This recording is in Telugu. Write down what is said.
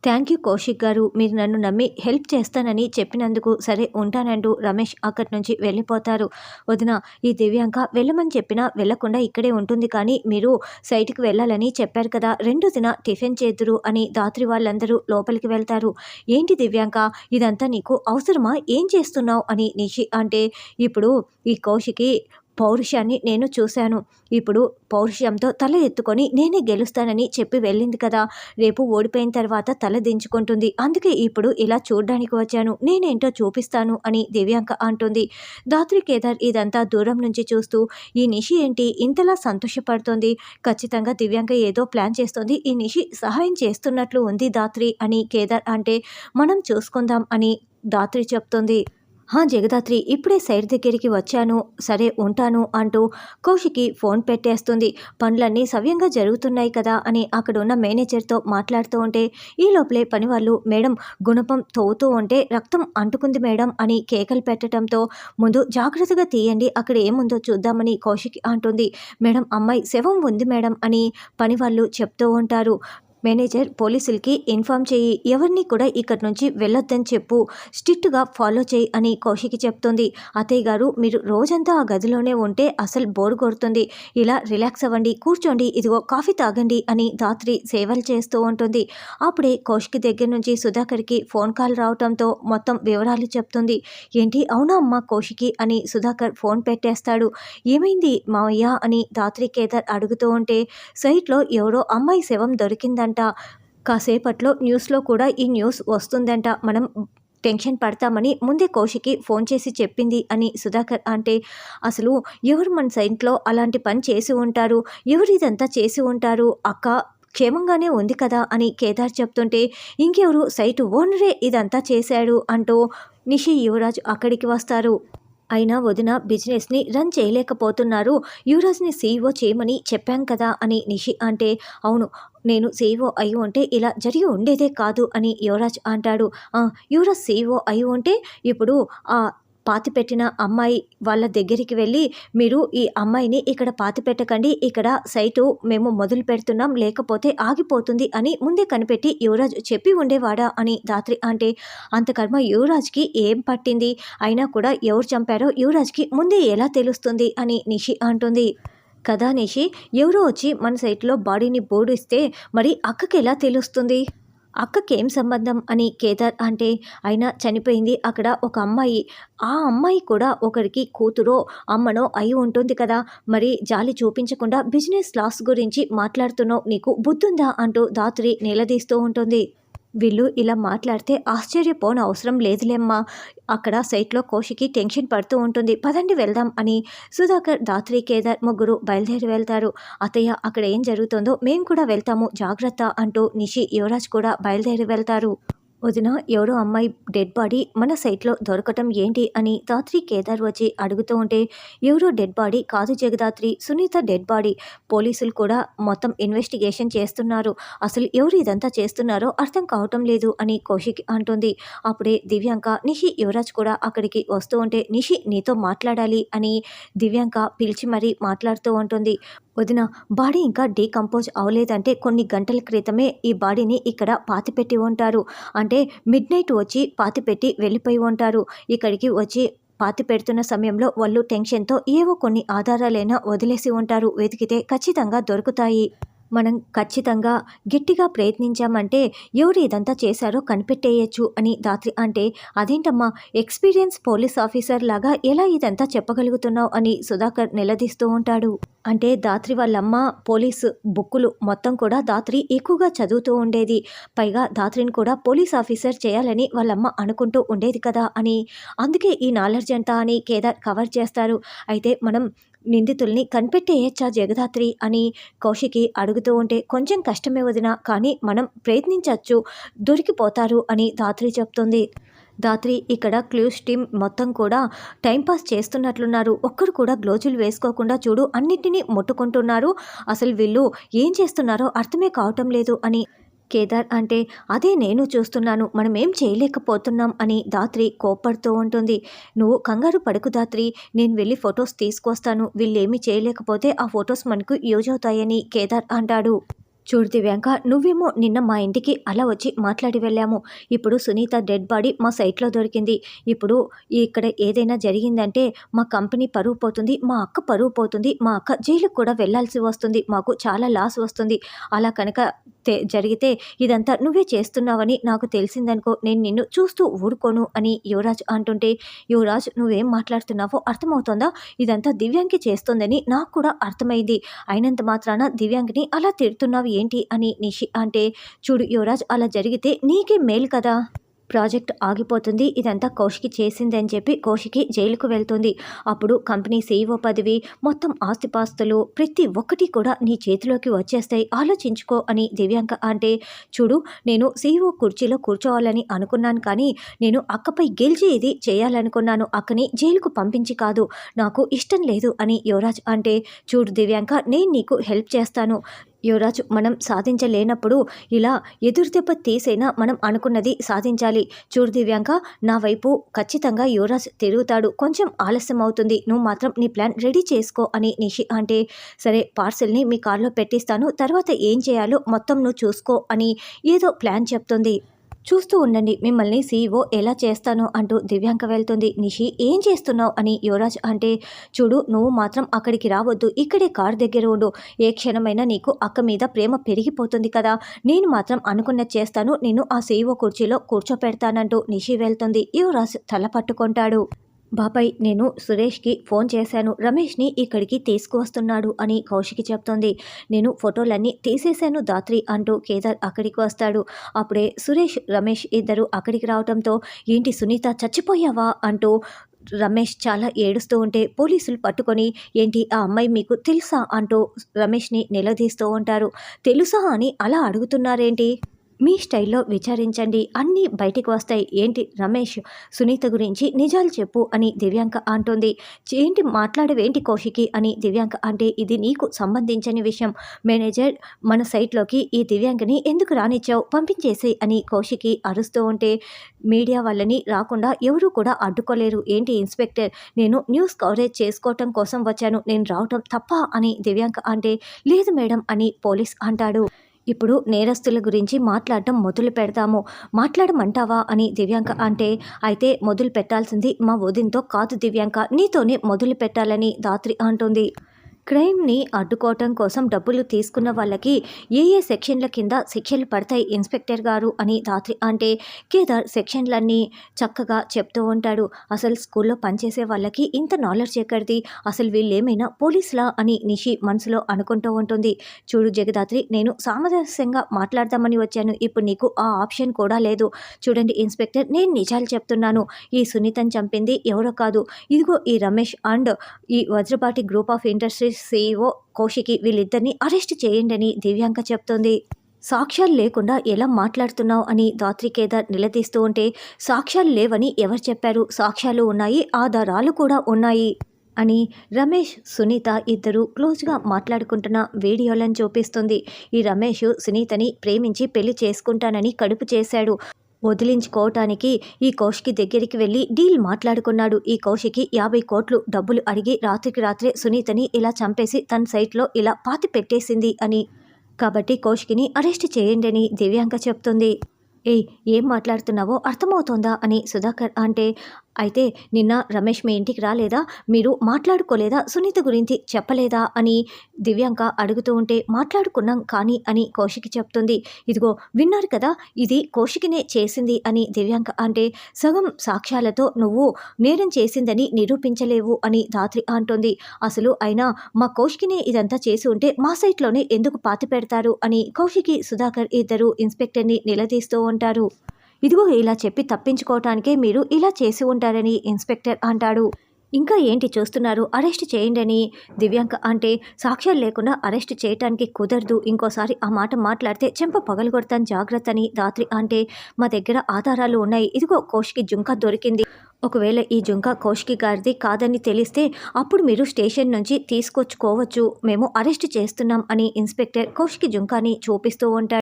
థ్యాంక్ యూ కౌశిక్ గారు. మీరు నన్ను నమ్మి హెల్ప్ చేస్తానని చెప్పినందుకు. సరే ఉంటానంటూ రమేష్ అక్కడి నుంచి వెళ్ళిపోతారు. వదిన, ఈ దివ్యాంక వెళ్ళమని చెప్పినా వెళ్ళకుండా ఇక్కడే ఉంటుంది, కానీ మీరు సైట్‌కి వెళ్ళాలని చెప్పారు కదా, 2 దిన టిఫిన్ చేద్దురు అని ధాత్రి వాళ్ళందరూ లోపలికి వెళ్తారు. ఏంటి దివ్యాంక, ఇదంతా నీకు అవసరమా? ఏం చేస్తున్నావు అని నిషి అంటే, ఇప్పుడు ఈ కౌశికి పౌరుషాన్ని నేను చూశాను. ఇప్పుడు పౌరుషంతో తల ఎత్తుకొని నేనే గెలుస్తానని చెప్పి వెళ్ళింది కదా, రేపు ఓడిపోయిన తర్వాత తల దించుకుంటుంది. అందుకే ఇప్పుడు ఇలా చూడ్డానికి వచ్చాను, నేనేంటో చూపిస్తాను అని దివ్యాంక అంటుంది. ధాత్రి కేదార్ ఇదంతా దూరం నుంచి చూస్తూ, ఈ నిషి ఏంటి ఇంతలా సంతోషపడుతోంది? ఖచ్చితంగా దివ్యాంక ఏదో ప్లాన్ చేస్తోంది, ఈ నిషి సహాయం చేస్తున్నట్లు ఉంది ధాత్రి అని కేదార్ అంటే, మనం చూసుకుందాం అని ధాత్రి చెప్తుంది. జగదాత్రి, ఇప్పుడే సైడ్ దగ్గరికి వచ్చాను, సరే ఉంటాను అంటూ కౌశికి ఫోన్ పెట్టేస్తుంది. పనులన్నీ సవ్యంగా జరుగుతున్నాయి కదా అని అక్కడ ఉన్న మేనేజర్తో మాట్లాడుతూ ఉంటే, ఈ లోపలే పని వాళ్ళు, మేడం గుణపం తవ్వుతూ ఉంటే రక్తం అంటుకుంది మేడం అని కేకలు పెట్టడంతో, ముందు జాగ్రత్తగా తీయండి, అక్కడ ఏముందో చూద్దామని కౌశిక్ అంటుంది. మేడం, అమ్మాయి శవం ఉంది మేడం అని పని వాళ్ళు చెప్తూ ఉంటారు. మేనేజర్, పోలీసులకి ఇన్ఫామ్ చేయి, ఎవరిని కూడా ఇక్కడి నుంచి వెళ్ళొద్దని చెప్పు, స్ట్రిక్ట్గా ఫాలో చేయి అని కౌశికి చెప్తుంది. అత్తయ్య గారు, మీరు రోజంతా ఆ గదిలోనే ఉంటే అసలు బోర్ కొడుతుంది, ఇలా రిలాక్స్ అవ్వండి, కూర్చోండి, ఇదిగో కాఫీ తాగండి అని ధాత్రి సేవలు చేస్తూ ఉంటుంది. అప్పుడే కౌశిక్ దగ్గర నుంచి సుధాకర్కి ఫోన్ కాల్ రావడంతో మొత్తం వివరాలు చెప్తుంది. ఏంటి, అవునా అమ్మ కౌశికి అని సుధాకర్ ఫోన్ పెట్టేస్తాడు. ఏమైంది మావయ్య అని ధాత్రి కేదార్ అడుగుతూ ఉంటే, సైట్లో ఎవరో అమ్మాయి శవం దొరికిందంట, కాసేపట్లో న్యూస్లో కూడా ఈ న్యూస్ వస్తుందంట, మనం టెన్షన్ పడతామని ముందే కౌశికి ఫోన్ చేసి చెప్పింది అని సుధాకర్ అంటే, అసలు ఎవరు మన సైట్లో అలాంటి పని చేసి ఉంటారు, ఎవరు ఇదంతా చేసి ఉంటారు, అక్క క్షేమంగానే ఉంది కదా అని కేదార్ చెప్తుంటే, ఇంకెవరు, సైటు ఓనరే ఇదంతా చేశాడు అంటూ నిషి, యువరాజ్ అక్కడికి వస్తారు. అయినా వదిన బిజినెస్ని రన్ చేయలేకపోతున్నారు, యువరాజ్ని సీఈఓ చేయమని చెప్పాం కదా అని నిషి అంటే, అవును, నేను సీఈఓ అయి ఉంటే ఇలా జరిగి ఉండేదే కాదు అని యువరాజ్ అంటాడు. యువరాజ్ సీఈఓ అయి ఉంటే ఇప్పుడు ఆ పాతిపెట్టిన అమ్మాయి వాళ్ళ దగ్గరికి వెళ్ళి, మీరు ఈ అమ్మాయిని ఇక్కడ పాతిపెట్టకండి, ఇక్కడ సైటు మేము మొదలు పెడుతున్నాం, లేకపోతే ఆగిపోతుంది అని ముందే కనిపెట్టి యువరాజ్ చెప్పి ఉండేవాడా అని ధాత్రి అంటే, అంత కర్మ యువరాజ్కి ఏం పట్టింది, అయినా కూడా ఎవరు చంపారో యువరాజ్కి ముందే ఎలా తెలుస్తుంది అని నిషి అంటుంది. కదా నిషి, ఎవరో వచ్చి మన సైట్లో బాడీని బోడిస్తే మరి అక్కకి ఎలా తెలుస్తుంది, అక్కకేం సంబంధం అని కేదార్ అంటే, అయినా చనిపోయింది అక్కడ ఒక అమ్మాయి, ఆ అమ్మాయి కూడా ఒకరికి కూతురో అమ్మనో అయి ఉంటుంది కదా, మరి జాలి చూపించకుండా బిజినెస్ లాస్ గురించి మాట్లాడుతున్నావు, నీకు బుద్ధుందా అంటూ ధాత్రి నిలదీస్తూ ఉంటుంది. వీళ్ళు ఇలా మాట్లాడితే ఆశ్చర్యపోన అవసరం లేదులేమ్మా, అక్కడ సైట్లో కౌశికి టెన్షన్ పడుతూ ఉంటుంది, పదండి వెళ్దాం అని సుధాకర్, ధాత్రి, కేదార్ ముగ్గురు బయలుదేరి వెళ్తారు. అత్తయ్య, అక్కడ ఏం జరుగుతుందో మేము కూడా వెళ్తాము, జాగ్రత్త అంటూ నిషి, యువరాజ్ కూడా బయలుదేరి వెళ్తారు. వదిన, ఎవరో అమ్మాయి డెడ్ బాడీ మన సైట్లో దొరకటం ఏంటి అని ధాత్రి, కేదార్ వచ్చి అడుగుతూ ఉంటే, ఎవరో డెడ్ బాడీ కాదు జగదాత్రి, సునీత డెడ్ బాడీ, పోలీసులు కూడా మొత్తం ఇన్వెస్టిగేషన్ చేస్తున్నారు, అసలు ఎవరు ఇదంతా చేస్తున్నారో అర్థం కావటం లేదు అని కౌశిక్ అంటుంది. అప్పుడే దివ్యాంక, నిషి, యువరాజ్ కూడా అక్కడికి వస్తూ ఉంటే, నిషి నీతో మాట్లాడాలి అని దివ్యాంక పిలిచి మరీ మాట్లాడుతూ ఉంటుంది. వదిన, బాడీ ఇంకా డీకంపోజ్ అవ్వలేదంటే కొన్ని గంటల క్రితమే ఈ బాడీని ఇక్కడ పాతిపెట్టి ఉంటారు, అంటే మిడ్ నైట్ వచ్చి పాతిపెట్టి వెళ్ళిపోయి ఉంటారు. ఇక్కడికి వచ్చి పాతి పెడుతున్న సమయంలో వాళ్ళు టెన్షన్తో ఏవో కొన్ని ఆధారాలైనా వదిలేసి ఉంటారు, వెతికితే ఖచ్చితంగా దొరుకుతాయి, మనం ఖచ్చితంగా గట్టిగా ప్రయత్నించామంటే ఎవరు ఇదంతా చేశారో కనిపెట్టేయచ్చు అని ధాత్రి అంటే, అదేంటమ్మా ఎక్స్పీరియన్స్ పోలీస్ ఆఫీసర్ లాగా ఎలా ఇదంతా చెప్పగలుగుతున్నావు అని సుధాకర్ నిలదీస్తూ ఉంటాడు. అంటే ధాత్రి వాళ్ళమ్మ పోలీసు బుక్కులు మొత్తం కూడా ధాత్రి ఎక్కువగా చదువుతూ ఉండేది, పైగా ధాత్రిని కూడా పోలీస్ ఆఫీసర్ చేయాలని వాళ్ళమ్మ అనుకుంటూ ఉండేది కదా అని, అందుకే ఈ నాలెడ్జ్ అంతా అని కేదార్ కవర్ చేస్తారు. అయితే మనం నిందితుల్ని కనిపెట్టేయచ్చా జగదాత్రి అని కౌశికి అడుగుతూ ఉంటే, కొంచెం కష్టమే వదిన, కానీ మనం ప్రయత్నించవచ్చు, దొరికిపోతారు అని ధాత్రి చెప్తుంది. ధాత్రి, ఇక్కడ క్లూస్ టీమ్ మొత్తం కూడా టైంపాస్ చేస్తున్నట్లున్నారు, ఒక్కరు కూడా గ్లోజులు వేసుకోకుండా చూడు అన్నిటినీ ముట్టుకుంటున్నారు, అసలు వీళ్ళు ఏం చేస్తున్నారో అర్థమే కావటం లేదు అని కేదార్ అంటే, అదే నేను చూస్తున్నాను, మనం ఏం చేయలేకపోతున్నాం అని ధాత్రి కోప్పడుతూ ఉంటుంది. నువ్వు కంగారు పడకు ధాత్రి, నేను వెళ్ళి ఫొటోస్ తీసుకొస్తాను, వీళ్ళేమీ చేయలేకపోతే ఆ ఫొటోస్ మనకు యూజ్ అవుతాయని కేదార్ అంటాడు. చూడు దివ్యాంక, నువ్వేమో నిన్న మా ఇంటికి అలా వచ్చి మాట్లాడి వెళ్ళాము. ఇప్పుడు సునీత డెడ్ బాడీ మా సైట్లో దొరికింది. ఇప్పుడు ఇక్కడ ఏదైనా జరిగిందంటే మా కంపెనీ పరువు పోతుంది, మా అక్క పరువు పోతుంది, మా అక్క జైలుకు కూడా వెళ్ళాల్సి వస్తుంది, మాకు చాలా లాస్ వస్తుంది. అలా కనుక జరిగితే ఇదంతా నువ్వే చేస్తున్నావని నాకు తెలిసిందనుకో, నేను నిన్ను చూస్తూ ఊరుకోను అని యువరాజ్ అంటుంటే, యువరాజ్ నువ్వేం మాట్లాడుతున్నావో అర్థమవుతోందా? ఇదంతా దివ్యాంకి చేస్తోందని నాకు కూడా అర్థమైంది. అయినంత మాత్రాన దివ్యాంగిని అలా తిడుతున్నావు ఏంటి అని నిషి అంటే, చూడు యువరాజ్, అలా జరిగితే నీకే మేలు కదా, ప్రాజెక్ట్ ఆగిపోతుంది, ఇదంతా కౌశికి చేసిందని చెప్పి కౌశికి జైలుకు వెళ్తుంది. అప్పుడు కంపెనీ CEO పదవి, మొత్తం ఆస్తిపాస్తులు ప్రతి ఒక్కటి కూడా నీ చేతిలోకి వచ్చేస్తాయి, ఆలోచించుకో అని దివ్యాంక అంటే, చూడు నేను CEO కుర్చీలో కూర్చోవాలని అనుకున్నాను, కానీ నేను అక్కపై గెలిచి ఇది చేయాలనుకున్నాను, అక్కని జైలుకు పంపించి కాదు, నాకు ఇష్టం లేదు అని యువరాజ్ అంటే, చూడు దివ్యాంక, నేను నీకు హెల్ప్ చేస్తాను యువరాజ్, మనం సాధించలేనప్పుడు ఇలా ఎదురు దెబ్బ తీసైనా మనం అనుకున్నది సాధించాలి. చూడు దివ్యాంక, నా వైపు ఖచ్చితంగా యువరాజ్ తిరుగుతాడు, కొంచెం ఆలస్యం అవుతుంది, నువ్వు మాత్రం నీ ప్లాన్ రెడీ చేసుకో అని నిషి అంటే, సరే పార్సెల్ని మీ కార్లో పెట్టిస్తాను, తర్వాత ఏం చేయాలో మొత్తం నువ్వు చూసుకో అని ఏదో ప్లాన్ చెప్తుంది. చూస్తూ ఉండండి మిమ్మల్ని CEO ఎలా చేస్తానో అంటూ దివ్యాంక వెళ్తుంది. నిషి, ఏం చేస్తున్నావు అని యువరాజ్ అంటే, చూడు నువ్వు మాత్రం అక్కడికి రావద్దు, ఇక్కడే కార్ దగ్గర ఉండు, ఏ క్షణమైనా నీకు అక్క మీద ప్రేమ పెరిగిపోతుంది కదా, నేను మాత్రం అనుకున్నది చేస్తాను, నేను ఆ CEO కుర్చీలో కూర్చోపెడతానంటూ నిషి వెళ్తుంది. యువరాజ్ తల పట్టుకుంటాడు. బాబాయ్, నేను సురేష్కి ఫోన్ చేశాను, రమేష్ని ఇక్కడికి తీసుకువస్తున్నాడు అని కౌశికి చెప్తోంది. నేను ఫోటోలన్నీ తీసేశాను దాత్రి అంటూ కేదార్ అక్కడికి వస్తాడు. అప్పుడే సురేష్ రమేష్ ఇద్దరు అక్కడికి రావడంతో, ఏంటి సునీత చచ్చిపోయావా అంటూ రమేష్ చాలా ఏడుస్తూ ఉంటే పోలీసులు పట్టుకొని, ఏంటి ఆ అమ్మాయి మీకు తెలుసా అంటూ రమేష్ని నిలదీస్తూ ఉంటారు. తెలుసా అని అలా అడుగుతున్నారేంటి, మీ స్టైల్లో విచారించండి, అన్నీ బయటికి వస్తాయి, ఏంటి రమేష్ సునీత గురించి నిజాలు చెప్పు అని దివ్యాంక అంటుంది. ఏంటి మాట్లాడవేంటి కౌశికి అని దివ్యాంక అంటే, ఇది నీకు సంబంధించని విషయం, మేనేజర్ మన సైట్లోకి ఈ దివ్యాంకని ఎందుకు రానిచ్చావు, పంపించేసేయ్ అని కౌశికి అరుస్తూ ఉంటే, మీడియా వాళ్ళని రాకుండా ఎవరూ కూడా అడ్డుకోలేరు, ఏంటి ఇన్స్పెక్టర్, నేను న్యూస్ కవరేజ్ చేసుకోవటం కోసం వచ్చాను, నేను రావటం తప్ప అని దివ్యాంక అంటే, లేదు మేడం అని పోలీస్ అంటాడు. ఇప్పుడు నేరస్తుల గురించి మాట్లాడటం మొదలు పెడతాము, మాట్లాడమంటావా అని దివ్యాంక అంటే, అయితే మొదలు పెట్టాల్సింది మా వదినతో కాదు దివ్యాంక, నీతోనే మొదలు పెట్టాలని దాత్రి అంటుంది. క్రైమ్ని అడ్డుకోవటం కోసం డబ్బులు తీసుకున్న వాళ్ళకి ఏ సెక్షన్ల కింద శిక్షలు పడతాయి ఇన్స్పెక్టర్ గారు అని దాత్రి అంటే, కేదార్ సెక్షన్లన్నీ చక్కగా చెప్తూ ఉంటాడు. అసలు స్కూల్లో పనిచేసే వాళ్ళకి ఇంత నాలెడ్జ్ ఎక్కడిది, అసలు వీళ్ళేమైనా పోలీసులా అని నిషి మనసులో అనుకుంటూ ఉంటుంది. చూడు జగదాత్రి, నేను సామరస్యంగా మాట్లాడదామని వచ్చాను, ఇప్పుడు నీకు ఆ ఆప్షన్ కూడా లేదు. చూడండి ఇన్స్పెక్టర్, నేను నిజాలు చెప్తున్నాను, ఈ సునీతని చంపింది ఎవరో కాదు, ఇదిగో ఈ రమేష్ అండ్ ఈ Vajrapati group of industries CEO Kaushiki, వీళ్ళిద్దరిని అరెస్ట్ చేయండి అని దివ్యాంక చెప్తోంది. సాక్ష్యాలు లేకుండా ఎలా మాట్లాడుతున్నావు అని దాత్రి కేదార్ నిలదీస్తూ ఉంటే, సాక్ష్యాలు లేవని ఎవరు చెప్పారు, సాక్ష్యాలు ఉన్నాయి, ఆధారాలు కూడా ఉన్నాయి అని రమేష్ సునీత ఇద్దరు క్లోజ్గా మాట్లాడుకుంటున్న వీడియోలను చూపిస్తుంది. ఈ రమేష్ సునీతని ప్రేమించి పెళ్లి చేసుకుంటానని కడుపు చేశాడు, వదిలించుకోవటానికి ఈ కౌశికి దగ్గరికి వెళ్ళి డీల్ మాట్లాడుకున్నాడు. ఈ కౌశికి 50 కోట్లు డబ్బులు అడిగి రాత్రికి రాత్రే సునీతని ఇలా చంపేసి తన సైట్లో ఇలా పాతి పెట్టేసింది అని, కాబట్టి కౌశికిని అరెస్ట్ చేయండి అని దివ్యాంక చెప్తుంది. ఏయ్, ఏం మాట్లాడుతున్నావో అర్థమవుతోందా అని సుధాకర్ అంటే, అయితే నిన్న రమేష్ మీ ఇంటికి రాలేదా, మీరు మాట్లాడుకోలేదా, సునీత గురించి చెప్పలేదా అని దివ్యాంక అడుగుతూ ఉంటే, మాట్లాడుకున్నాం కానీ అని కౌశికి చెప్తుంది. ఇదిగో విన్నారు కదా, ఇది కౌశికినే చేసింది అని దివ్యాంక అంటే, సగం సాక్ష్యాలతో నువ్వు నేరం చేసిందని నిరూపించలేవు అని దాత్రి అంటుంది. అసలు అయినా మా కౌశికినే ఇదంతా చేసి ఉంటే మా సైట్లోనే ఎందుకు పాతి పెడతారు అని కౌశికి సుధాకర్ ఇద్దరు ఇన్స్పెక్టర్ని నిలదీస్తూ ఉంటారు. ఇదిగో ఇలా చెప్పి తప్పించుకోవటానికే మీరు ఇలా చేసి ఉంటారని ఇన్స్పెక్టర్ అంటాడు. ఇంకా ఏంటి చూస్తున్నారు, అరెస్ట్ చేయండి అని దివ్యాంక అంటే, సాక్ష్యాలు లేకుండా అరెస్ట్ చేయటానికి కుదరదు, ఇంకోసారి ఆ మాట మాట్లాడితే చెంప పగలగొడతాను జాగ్రత్త అని దాత్రి అంటే, మా దగ్గర ఆధారాలు ఉన్నాయి, ఇదిగో కౌశికి జుంకా దొరికింది, ఒకవేళ ఈ జుంకా కౌశికి గారిది కాదని తెలిస్తే అప్పుడు మీరు స్టేషన్ నుంచి తీసుకొచ్చుకోవచ్చు, మేము అరెస్ట్ చేస్తున్నాం అని ఇన్స్పెక్టర్ కౌశికి జుంకాని చూపిస్తూ ఉంటాడు.